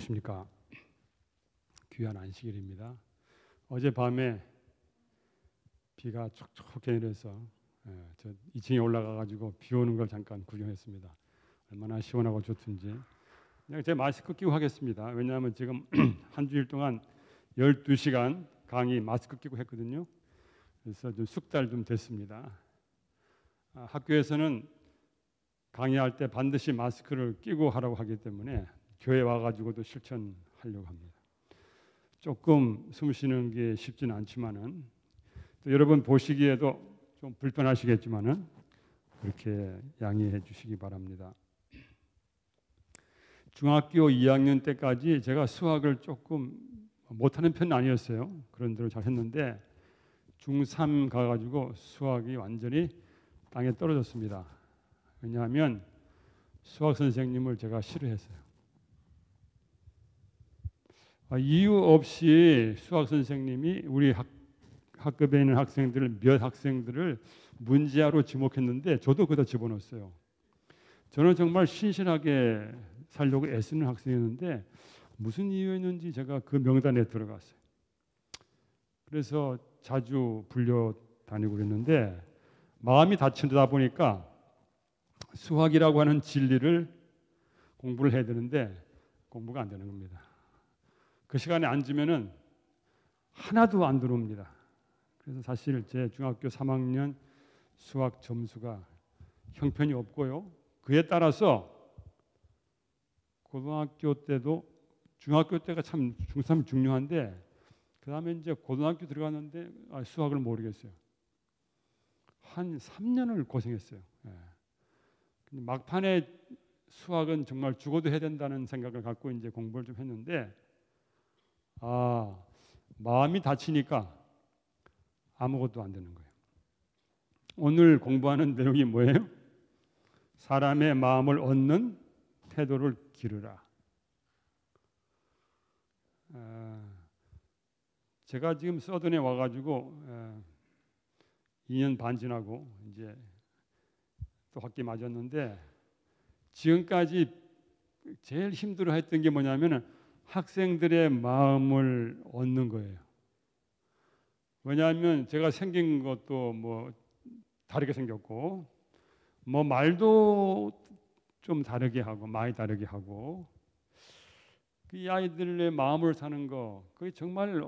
안녕하십니까. 귀한 안식일입니다. 어젯밤에 비가 촉촉하게 내려서 저 2층에 올라가가지고 비 오는 걸 잠깐 구경했습니다. 얼마나 시원하고 좋든지. 그냥 제 마스크 끼고 하겠습니다. 왜냐하면 지금 한 주일 동안 12시간 강의 마스크 끼고 했거든요. 그래서 좀 숙달 좀 됐습니다. 학교에서는 강의할 때 반드시 마스크를 끼고 하라고 하기 때문에 교회 와가지고도 실천하려고 합니다. 조금 숨 쉬는 게 쉽지는 않지만은 또 여러분 보시기에도 좀 불편하시겠지만은 그렇게 양해해 주시기 바랍니다. 중학교 2학년 때까지 제가 수학을 조금 못하는 편은 아니었어요. 그런 대로 잘 했는데 중3 가가지고 수학이 완전히 땅에 떨어졌습니다. 왜냐하면 수학 선생님을 제가 싫어했어요. 이유 없이 수학 선생님이 우리 학급에 있는 학생들을 몇 학생들을 문제아로 지목했는데 저도 그다 집어넣었어요. 저는 정말 신실하게 살려고 애쓰는 학생이었는데 무슨 이유였는지 제가 그 명단에 들어갔어요. 그래서 자주 불려 다니고 그랬는데 마음이 다치다 보니까 수학이라고 하는 진리를 공부를 해야 되는데 공부가 안 되는 겁니다. 그 시간에 앉으면은 하나도 안 들어옵니다. 그래서 사실 제 중학교 3학년 수학 점수가 형편이 없고요. 그에 따라서 고등학교 때도 중학교 때가 참 중3 중요한데 그 다음에 이제 고등학교 들어갔는데 수학을 모르겠어요. 한 3년을 고생했어요. 근데 막판에 수학은 정말 죽어도 해야 된다는 생각을 갖고 이제 공부를 좀 했는데 마음이 다치니까 아무것도 안 되는 거예요. 오늘 공부하는 내용이 뭐예요? 사람의 마음을 얻는 태도를 기르라. 제가 지금 서든에 와가지고 2년 반 지나고 이제 또 학기 맞았는데 지금까지 제일 힘들어했던 게 뭐냐면은 학생들의 마음을 얻는 거예요. 왜냐하면 제가 생긴 것도 뭐 다르게 생겼고 뭐 말도 좀 다르게 하고 많이 다르게 하고 이 아이들의 마음을 사는 거 그게 정말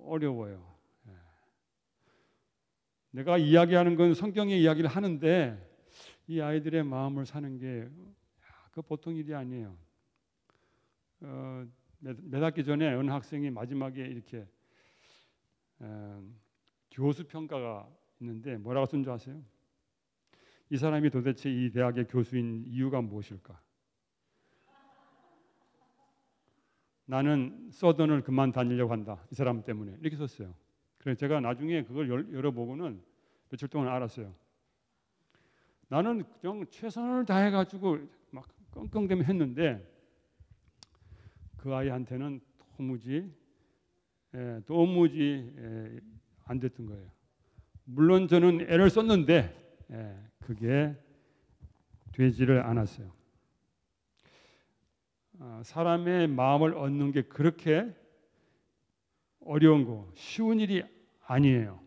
어려워요. 내가 이야기하는 건 성경의 이야기를 하는데 이 아이들의 마음을 사는 게 그 보통 일이 아니에요. 몇 학기 전에 어느 학생이 마지막에 이렇게 교수 평가가 있는데 뭐라고 쓴 줄 아세요? 이 사람이 도대체 이 대학의 교수인 이유가 무엇일까? 나는 서던을 그만 다니려고 한다. 이 사람 때문에 이렇게 썼어요. 그래서 제가 나중에 그걸 열어보고는 며칠 동안 알았어요. 나는 그냥 최선을 다해가지고 막 끙끙대며 했는데 그 아이한테는 도무지 안 됐던 거예요. 물론 저는 애를 썼는데 그게 되지를 않았어요. 사람의 마음을 얻는 게 그렇게 어려운 거, 쉬운 일이 아니에요.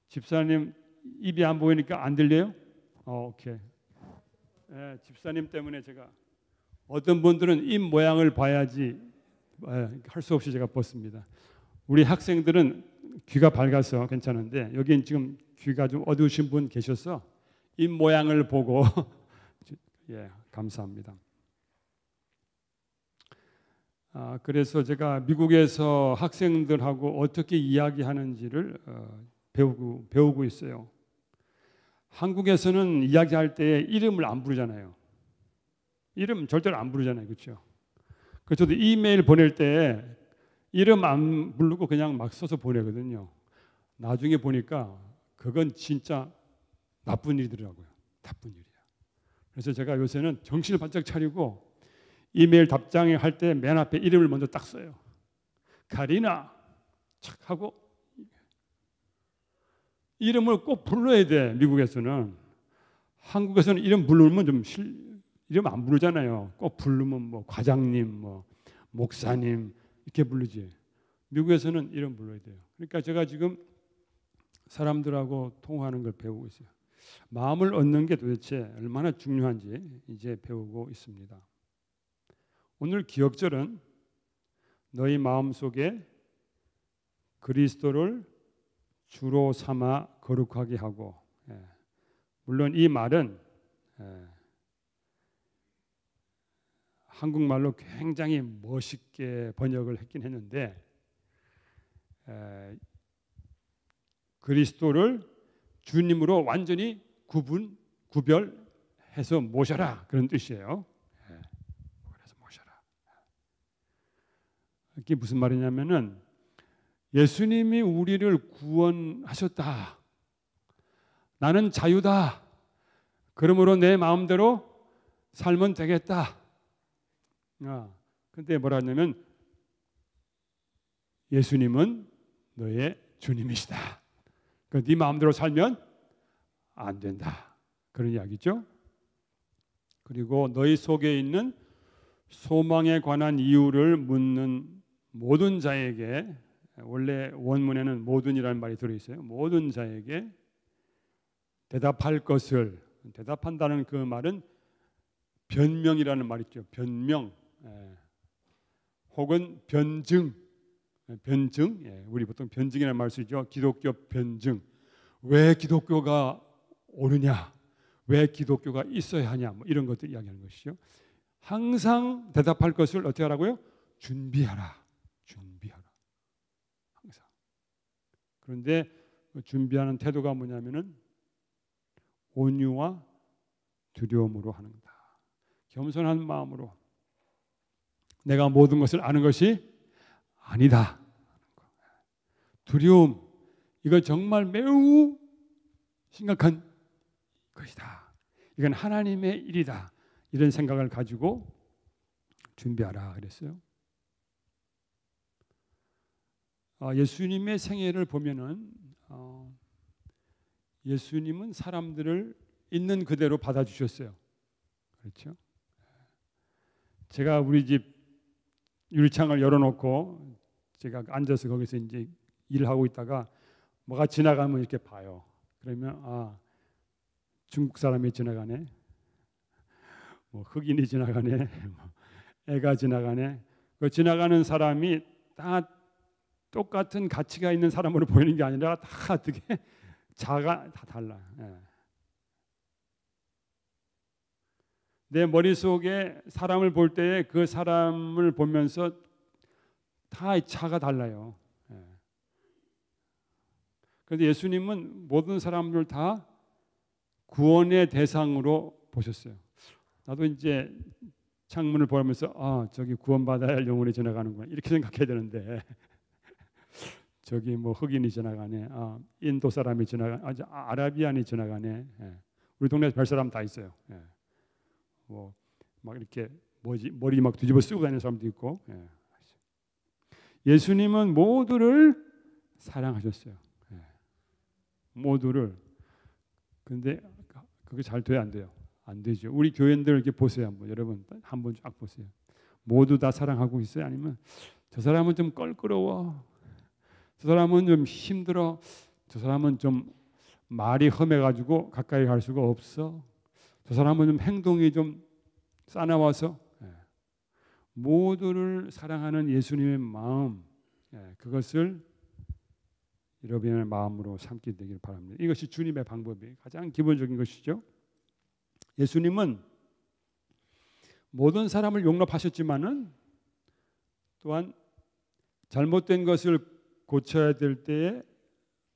집사님 입이 안 보이니까 안 들려요? 오케이. 집사님 때문에 제가 어떤 분들은 입 모양을 봐야지 할 수 없이 제가 벗습니다. 우리 학생들은 귀가 밝아서 괜찮은데 여긴 지금 귀가 좀 어두우신 분 계셔서 입 모양을 보고 감사합니다. 그래서 제가 미국에서 학생들하고 어떻게 이야기하는지를 배우고 있어요. 한국에서는 이야기할 때 이름을 안 부르잖아요. 이름 절대로 안 부르잖아요. 그렇죠? 그래서 저도 이메일 보낼 때 이름 안 부르고 그냥 막 써서 보내거든요. 나중에 보니까 그건 진짜 나쁜 일이더라고요. 나쁜 일이야. 그래서 제가 요새는 정신을 바짝 차리고 이메일 답장을 할 때 맨 앞에 이름을 먼저 딱 써요. 카리나 착 하고 이름을 꼭 불러야 돼. 미국에서는. 한국에서는 이름 부르면 좀 이름 안 부르잖아요. 꼭 부르면 뭐 과장님, 뭐 목사님 이렇게 부르지. 미국에서는 이름 불러야 돼요. 그러니까 제가 지금 사람들하고 통화하는 걸 배우고 있어요. 마음을 얻는 게 도대체 얼마나 중요한지 이제 배우고 있습니다. 오늘 기억절은 너희 마음속에 그리스도를 주로 삼아 거룩하게 하고, 물론 이 말은 한국말로 굉장히 멋있게 번역을 했긴 했는데 그리스도를 주님으로 완전히 구별해서 모셔라 그런 뜻이에요. 그래서 모셔라. 이게 무슨 말이냐면은 예수님이 우리를 구원하셨다. 나는 자유다. 그러므로 내 마음대로 살면 되겠다. 근데 뭐라 하냐면 예수님은 너의 주님이시다. 네 마음대로 살면 안 된다. 그런 이야기죠. 그리고 너희 속에 있는 소망에 관한 이유를 묻는 모든 자에게, 원래 원문에는 모든이라는 말이 들어있어요. 모든 자에게 대답할 것을, 대답한다는 그 말은 변명이라는 말 있죠. 변명, 혹은 변증, 우리 보통 변증이라는 말 쓰죠. 기독교 변증. 왜 기독교가 옳으냐, 왜 기독교가 있어야 하냐, 뭐 이런 것들 이야기하는 것이죠. 항상 대답할 것을 어떻게 하라고요? 준비하라. 항상. 그런데 준비하는 태도가 뭐냐면은 온유와 두려움으로 하는 거다. 겸손한 마음으로 내가 모든 것을 아는 것이 아니다. 두려움, 이건 정말 매우 심각한 것이다. 이건 하나님의 일이다. 이런 생각을 가지고 준비하라 그랬어요. 예수님의 생애를 보면은 예수님은 사람들을 있는 그대로 받아주셨어요. 그렇죠? 제가 우리 집 유리창을 열어놓고 제가 앉아서 거기서 이제 일을 하고 있다가 뭐가 지나가면 이렇게 봐요. 그러면 중국 사람이 지나가네, 뭐 흑인이 지나가네, 뭐 애가 지나가네. 그 지나가는 사람이 다 똑같은 가치가 있는 사람으로 보이는 게 아니라 다 어떻게 자가 다 달라. 내 머릿속에 사람을 볼 때 그 사람을 보면서 다 차가 달라요. 그런데 예수님은 모든 사람들 다 구원의 대상으로 보셨어요. 나도 이제 창문을 보면서 저기 구원받아야 할 영혼이 지나가는구나 이렇게 생각해야 되는데 저기 뭐 흑인이 지나가네, 인도 사람이 지나가네, 아라비안이 지나가네. 우리 동네 별 사람 다 있어요. 뭐 막 이렇게 머리 막 뒤집어 쓰고 다니는 사람도 있고. 예수님은 모두를 사랑하셨어요. 모두를. 근데 그게 잘 돼야 안 돼요? 안 되죠. 우리 교인들 이렇게 보세요. 한번 여러분 한번 쫙 보세요. 모두 다 사랑하고 있어요? 아니면 저 사람은 좀 껄끄러워, 저 사람은 좀 힘들어, 저 사람은 좀 말이 험해가지고 가까이 갈 수가 없어, 저 사람은 좀 행동이 좀 싸나워서. 모두를 사랑하는 예수님의 마음, 그것을 여러분의 마음으로 삼게 되길 바랍니다. 이것이 주님의 방법이 가장 기본적인 것이죠. 예수님은 모든 사람을 용납하셨지만은 또한 잘못된 것을 고쳐야 될 때에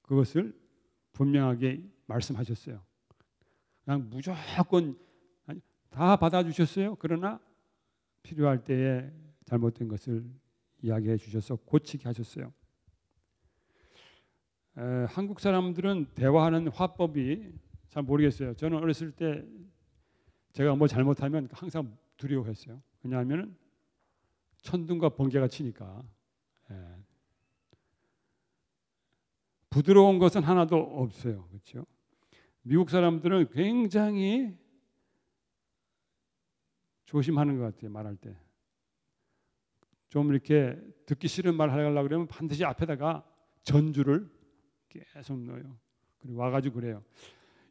그것을 분명하게 말씀하셨어요. 그냥 무조건 다 받아주셨어요. 그러나 필요할 때에 잘못된 것을 이야기해 주셔서 고치게 하셨어요. 한국 사람들은 대화하는 화법이 잘 모르겠어요. 저는 어렸을 때 제가 뭐 잘못하면 항상 두려워했어요. 왜냐하면 천둥과 번개가 치니까. 부드러운 것은 하나도 없어요. 그렇죠? 미국 사람들은 굉장히 조심하는 것 같아요. 말할 때. 좀 이렇게 듣기 싫은 말 하려고 그러면 반드시 앞에다가 전주를 계속 넣어요. 그리고 와가지고 그래요.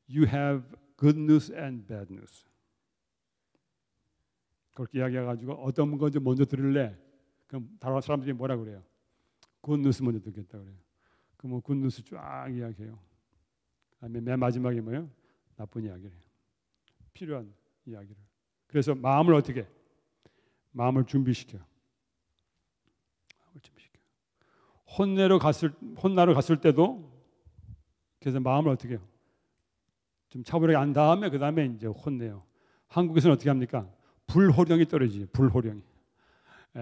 You have good news and bad news. 그렇게 이야기해가지고 어떤 거 먼저 들을래? 그럼 다른 사람들이 뭐라 그래요? good news 먼저 듣겠다 그래요. 그럼 뭐 good news 쫙 이야기해요. 그다음에 맨 마지막에 뭐예요? 나쁜 이야기를 해요. 필요한 이야기를. 그래서 마음을 어떻게? 마음을 준비시켜요. 혼나러 갔을 때도 그래서 마음을 어떻게 해요? 좀 차분하게 한 다음에 그 다음에 이제 혼내요. 한국에서는 어떻게 합니까? 불호령이 떨어지죠. 불호령이.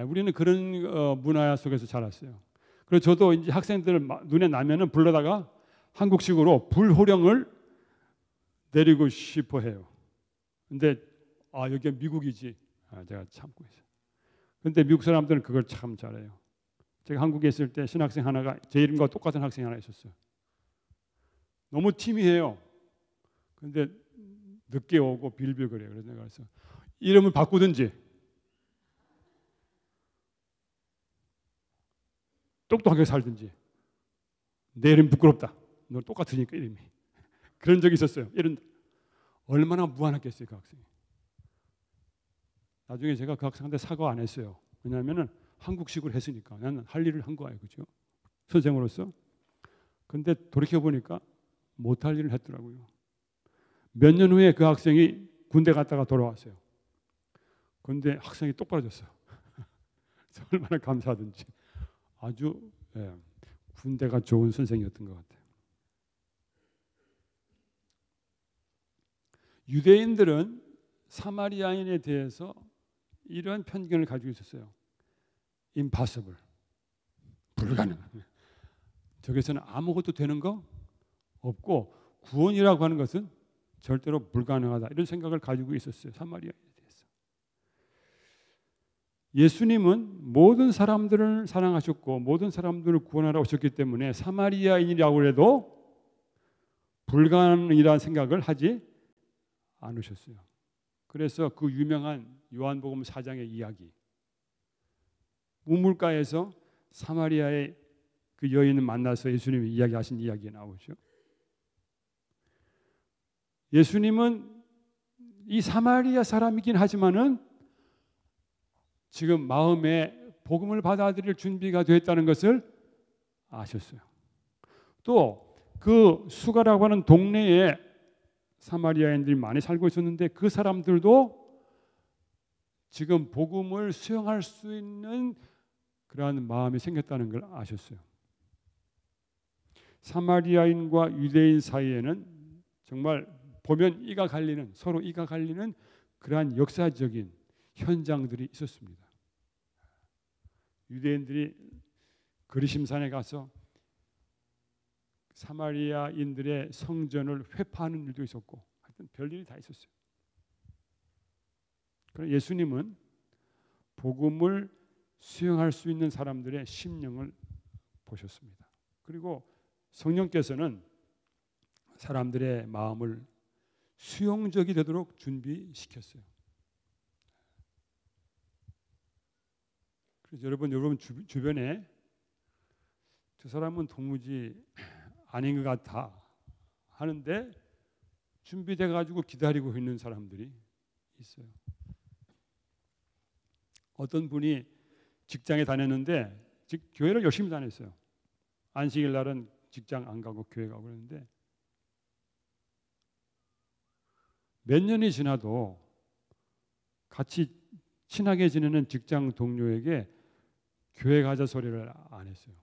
우리는 그런 문화 속에서 자랐어요. 그래서 저도 이제 학생들 눈에 나면은 불러다가 한국식으로 불호령을 내리고 싶어 해요. 근데 여기가 미국이지. 제가 참고 있어요. 근데 미국 사람들은 그걸 참 잘해요. 제가 한국에 있을 때 신학생 하나가 제 이름과 똑같은 학생이 하나 있었어요. 너무 티미해요. 근데 늦게 오고 빌빌거려요. 그래서 내가 그래서 이름을 바꾸든지 똑똑하게 살든지 내 이름 부끄럽다. 너 똑같으니까 이름이. 그런 적이 있었어요. 이런 얼마나 무안했겠어요, 그 학생이. 나중에 제가 그 학생한테 사과 안 했어요. 왜냐하면은 한국식으로 했으니까. 나는 할 일을 한 거예요, 그죠? 선생으로서. 근데 돌이켜 보니까 못할 일을 했더라고요. 몇 년 후에 그 학생이 군대 갔다가 돌아왔어요. 근데 학생이 똑바라졌어요. 얼마나 감사하든지. 아주 군대가 좋은 선생이었던 것 같아요. 유대인들은 사마리아인에 대해서 이런 편견을 가지고 있었어요. impossible. 불가능. 저기서는 아무것도 되는 거 없고 구원이라고 하는 것은 절대로 불가능하다. 이런 생각을 가지고 있었어요. 사마리아인에 대해서. 예수님은 모든 사람들을 사랑하셨고 모든 사람들을 구원하러 오셨기 때문에 사마리아인이라고 해도 불가능이라는 생각을 하지 않으셨어요. 그래서 그 유명한 요한복음 4장의 이야기, 우물가에서 사마리아의 그 여인을 만나서 예수님이 이야기하신 이야기가 나오죠. 예수님은 이 사마리아 사람이긴 하지만은 지금 마음에 복음을 받아들일 준비가 됐다는 것을 아셨어요. 또 그 수가라고 하는 동네에 사마리아인들이 많이 살고 있었는데 그 사람들도 지금 복음을 수용할 수 있는 그러한 마음이 생겼다는 걸 아셨어요. 사마리아인과 유대인 사이에는 정말 보면 이가 갈리는, 서로 이가 갈리는 그러한 역사적인 현장들이 있었습니다. 유대인들이 그리심산에 가서 사마리아인들의 성전을 회파하는 일도 있었고 하여튼 별일이 다 있었어요. 그래서 예수님은 복음을 수용할 수 있는 사람들의 심령을 보셨습니다. 그리고 성령께서는 사람들의 마음을 수용적이 되도록 준비시켰어요. 그래서 여러분 주변에 저 사람은 도무지 아닌 것 같아 하는데 준비돼 가지고 기다리고 있는 사람들이 있어요. 어떤 분이 직장에 다녔는데 교회를 열심히 다녔어요. 안식일 날은 직장 안 가고 교회 가고 그러는데 몇 년이 지나도 같이 친하게 지내는 직장 동료에게 교회 가자 소리를 안 했어요.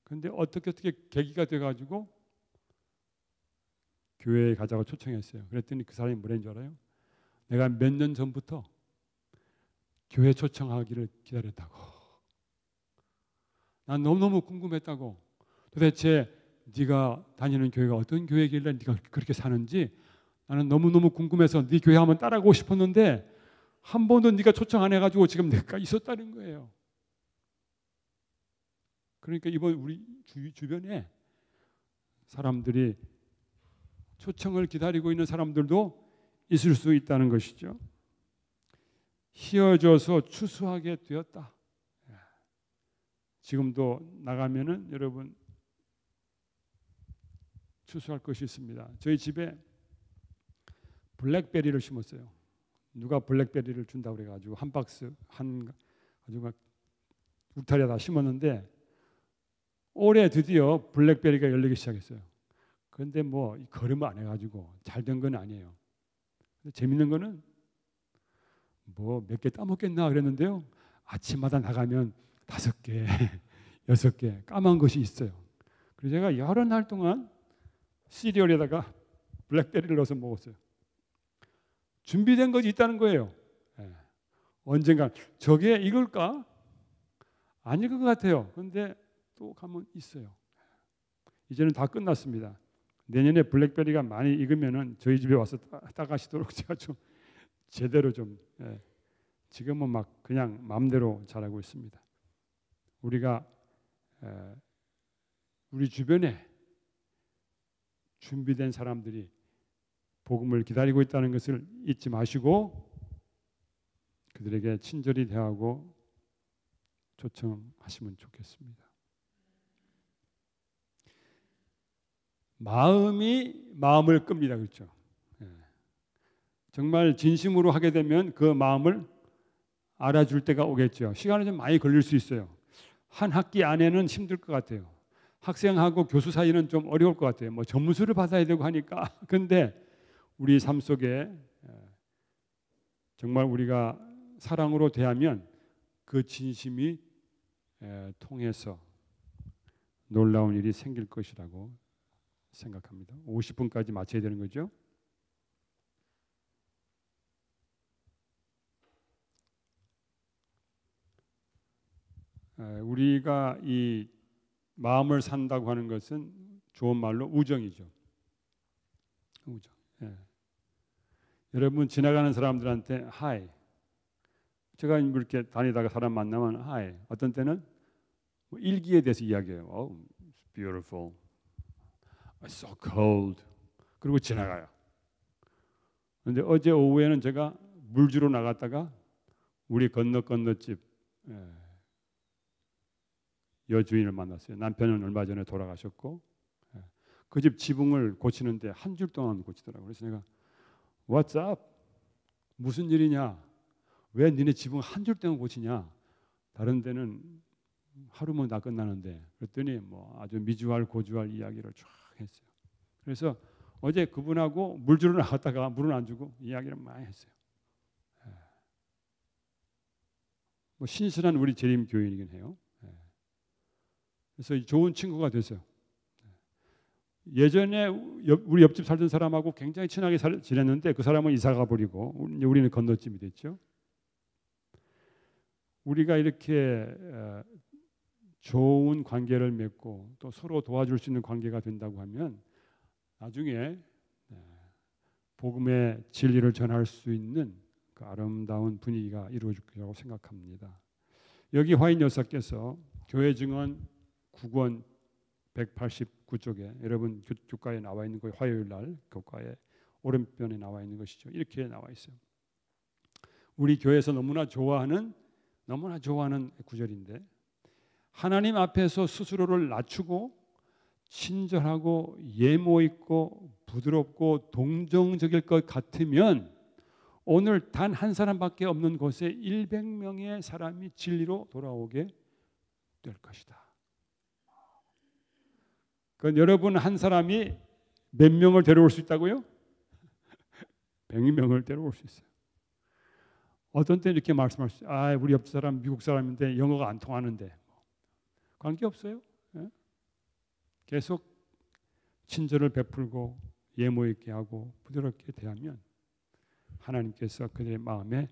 그런데 어떻게 계기가 돼가지고 교회에 가자고 초청했어요. 그랬더니 그 사람이 뭐라는 줄 알아요? 내가 몇 년 전부터 교회 초청하기를 기다렸다고. 난 너무너무 궁금했다고. 도대체 네가 다니는 교회가 어떤 교회길래 네가 그렇게 사는지 나는 너무너무 궁금해서 네 교회 한번 따라가고 싶었는데 한 번도 네가 초청 안 해가지고 지금 내가 있었다는 거예요. 그러니까 이번 우리 주변에 사람들이 초청을 기다리고 있는 사람들도 있을 수 있다는 것이죠. 휘어져서 추수하게 되었다. 지금도 나가면은 여러분 추수할 것이 있습니다. 저희 집에 블랙베리를 심었어요. 누가 블랙베리를 준다고 그래가지고 한 박스 아주 막 울타리에다 심었는데 올해 드디어 블랙베리가 열리기 시작했어요. 그런데 뭐 걸음 안 해가지고 잘 된 건 아니에요. 근데 재밌는 거는 뭐 몇 개 따먹겠나 그랬는데요. 아침마다 나가면 5개, 6개 까만 것이 있어요. 그래서 제가 여러 날 동안 시리얼에다가 블랙베리를 넣어서 먹었어요. 준비된 것이 있다는 거예요. 언젠가 저게 이걸까? 아닐 것 같아요. 그런데 또 가면 있어요. 이제는 다 끝났습니다. 내년에 블랙베리가 많이 익으면은 저희 집에 와서 따가시도록 제가 좀 제대로 좀 지금은 막 그냥 마음대로 자라고 있습니다. 우리가 우리 주변에 준비된 사람들이 복음을 기다리고 있다는 것을 잊지 마시고 그들에게 친절히 대하고 초청하시면 좋겠습니다. 마음이 마음을 끕니다. 그렇죠? 정말 진심으로 하게 되면 그 마음을 알아줄 때가 오겠죠. 시간은 좀 많이 걸릴 수 있어요. 한 학기 안에는 힘들 것 같아요. 학생하고 교수 사이는 좀 어려울 것 같아요. 뭐 점수를 받아야 되고 하니까. 근데 우리 삶 속에 정말 우리가 사랑으로 대하면 그 진심이 통해서 놀라운 일이 생길 것이라고 생각합니다. 50분까지 마쳐야 되는 거죠. 우리가 이 마음을 산다고 하는 것은 좋은 말로 우정이죠. 우정. 여러분 지나가는 사람들한테 하이. 제가 이렇게 다니다가 사람 만나면 하이. 어떤 때는 뭐 일기에 대해서 이야기해요. Oh, it's beautiful. It's so cold. 그리고 지나가요. 그런데 어제 오후에는 제가 물 주러 나갔다가 우리 건너집 여주인을 만났어요. 남편은 얼마 전에 돌아가셨고 그 집 지붕을 고치는데 한 줄 동안 고치더라고요. 그래서 내가 What's up? 무슨 일이냐? 왜 니네 지붕 한 줄 동안 고치냐? 다른 데는 하루면 다 끝나는데 그랬더니 뭐 아주 미주알 고주알 이야기를 쫙 했어요. 그래서 어제 그분하고 물 주러 나갔다가 물은 안 주고 이야기를 많이 했어요. 뭐 신실한 우리 재림 교인이긴 해요. 그래서 좋은 친구가 됐어요. 예전에 우리 옆집 살던 사람하고 굉장히 친하게 지냈는데 그 사람은 이사가 버리고 우리는 건너집이 됐죠. 우리가 이렇게 좋은 관계를 맺고 또 서로 도와줄 수 있는 관계가 된다고 하면 나중에 복음의 진리를 전할 수 있는 그 아름다운 분위기가 이루어질 거라고 생각합니다. 여기 화인 여사께서 교회 증언 9권 189쪽에 여러분 교과에 나와 있는 거 화요일 날 교과에 오른편에 나와 있는 것이죠. 이렇게 나와 있어요. 우리 교회에서 너무나 좋아하는 구절인데 하나님 앞에서 스스로를 낮추고 친절하고 예모 있고 부드럽고 동정적일 것 같으면 오늘 단 한 사람밖에 없는 곳에 100명의 사람이 진리로 돌아오게 될 것이다. 그건 여러분 한 사람이 몇 명을 데려올 수 있다고요? 100명을 데려올 수 있어요. 어떤 때 이렇게 말씀할 수 있어요. 우리 옆 사람 미국 사람인데 영어가 안 통하는데 관계없어요. 계속 친절을 베풀고 예모 있게 하고 부드럽게 대하면 하나님께서 그들의 마음에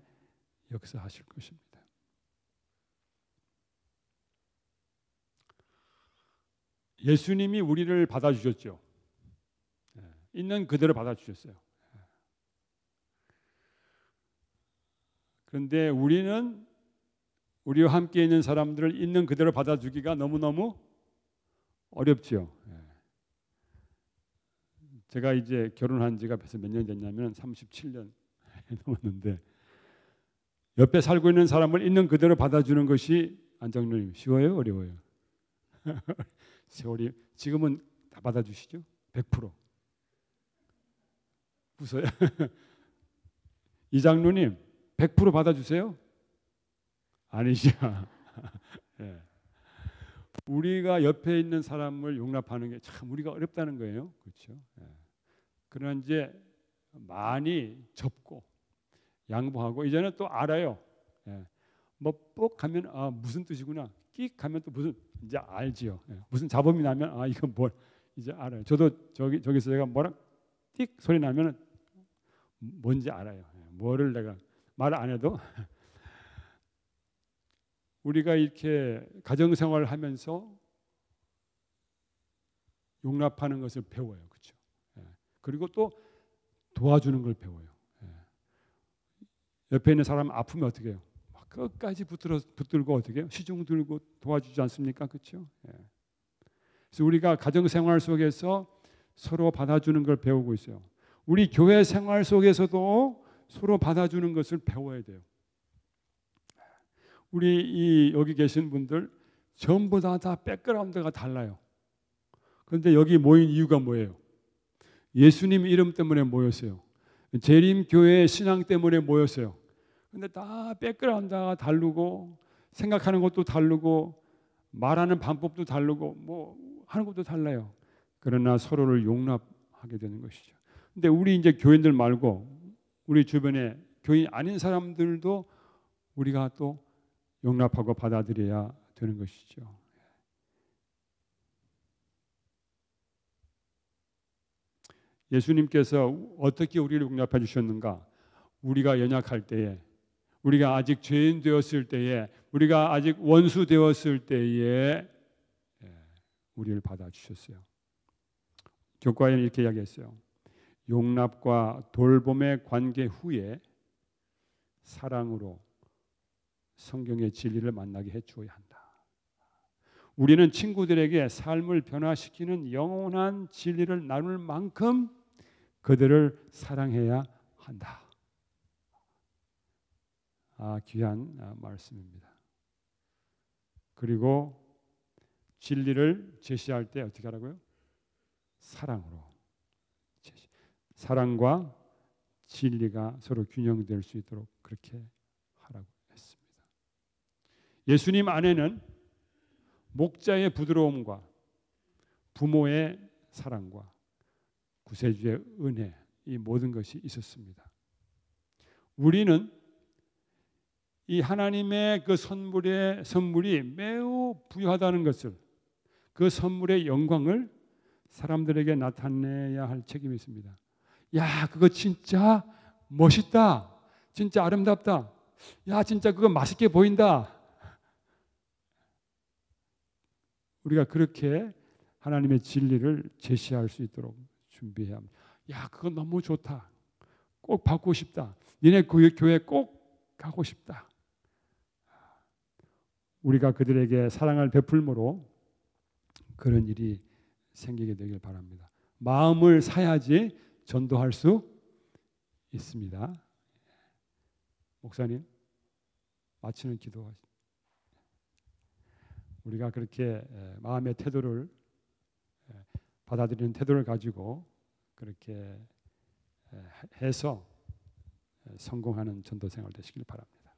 역사하실 것입니다. 예수님이 우리를 받아주셨죠. 있는 그대로 받아주셨어요. 그런데 우리는 우리와 함께 있는 사람들을 있는 그대로 받아주기가 너무너무 어렵죠. 제가 이제 결혼한 지가 벌써 몇 년 됐냐면 37년 넘었는데 옆에 살고 있는 사람을 있는 그대로 받아주는 것이 안장로님 쉬워요? 어려워요? 세월이 지금은 다 받아주시죠? 100%. 웃어요. 이장로님 100% 받아주세요? 아니죠. 예. 우리가 옆에 있는 사람을 용납하는 게 참 우리가 어렵다는 거예요. 그렇죠? 예. 그러나 이제 많이 접고 양보하고 이제는 또 알아요. 예. 뭐 뻑 하면 아 무슨 뜻이구나. 끽 하면 또 무슨 이제 알지요. 예. 무슨 잡음이 나면 아 이건 뭘 이제 알아요. 저도 저기서 제가 뭐라 띡 소리 나면 뭔지 알아요. 예. 뭐를 내가 말 안 해도 우리가 이렇게 가정 생활을 하면서 용납하는 것을 배워요. 그렇죠? 예. 그리고 또 도와주는 걸 배워요. 예. 옆에 있는 사람 아프면 어떻게 해요? 끝까지 붙들고 어떻게 해요? 시중 들고 도와주지 않습니까? 그렇죠? 예. 그래서 우리가 가정 생활 속에서 서로 받아주는 걸 배우고 있어요. 우리 교회 생활 속에서도 서로 받아주는 것을 배워야 돼요. 우리 여기 계신 분들 전부 다 백그라운드가 달라요. 그런데 여기 모인 이유가 뭐예요? 예수님 이름 때문에 모였어요. 재림교회 신앙 때문에 모였어요. 근데 다 백그라운드가 다르고 생각하는 것도 다르고 말하는 방법도 다르고 뭐 하는 것도 달라요. 그러나 서로를 용납하게 되는 것이죠. 근데 우리 이제 교인들 말고 우리 주변에 교인 아닌 사람들도 우리가 또 용납하고 받아들여야 되는 것이죠. 예수님께서 어떻게 우리를 용납해 주셨는가? 우리가 연약할 때에, 우리가 아직 죄인 되었을 때에, 우리가 아직 원수 되었을 때에 우리를 받아주셨어요. 교과에는 이렇게 이야기했어요. 용납과 돌봄의 관계 후에 사랑으로 성경의 진리를 만나게 해주어야 한다. 우리는 친구들에게 삶을 변화시키는 영원한 진리를 나눌 만큼 그들을 사랑해야 한다. 귀한 말씀입니다. 그리고 진리를 제시할 때 어떻게 하라고요? 사랑으로. 사랑과 진리가 서로 균형될 수 있도록 그렇게 하라고 했습니다. 예수님 안에는 목자의 부드러움과 부모의 사랑과 구세주의 은혜, 이 모든 것이 있었습니다. 우리는 이 하나님의 그 선물이 매우 부유하다는 것을, 그 선물의 영광을 사람들에게 나타내야 할 책임이 있습니다. 야, 그거 진짜 멋있다. 진짜 아름답다. 야, 진짜 그거 맛있게 보인다. 우리가 그렇게 하나님의 진리를 제시할 수 있도록 준비해야 합니다. 야, 그거 너무 좋다. 꼭 받고 싶다. 니네 그 교회 꼭 가고 싶다. 우리가 그들에게 사랑을 베풀므로 그런 일이 생기게 되길 바랍니다. 마음을 사야지 전도할 수 있습니다. 목사님, 마치는 기도하십시오. 우리가 그렇게 마음의 태도를 받아들이는 태도를 가지고 그렇게 해서 성공하는 전도 생활 되시길 바랍니다.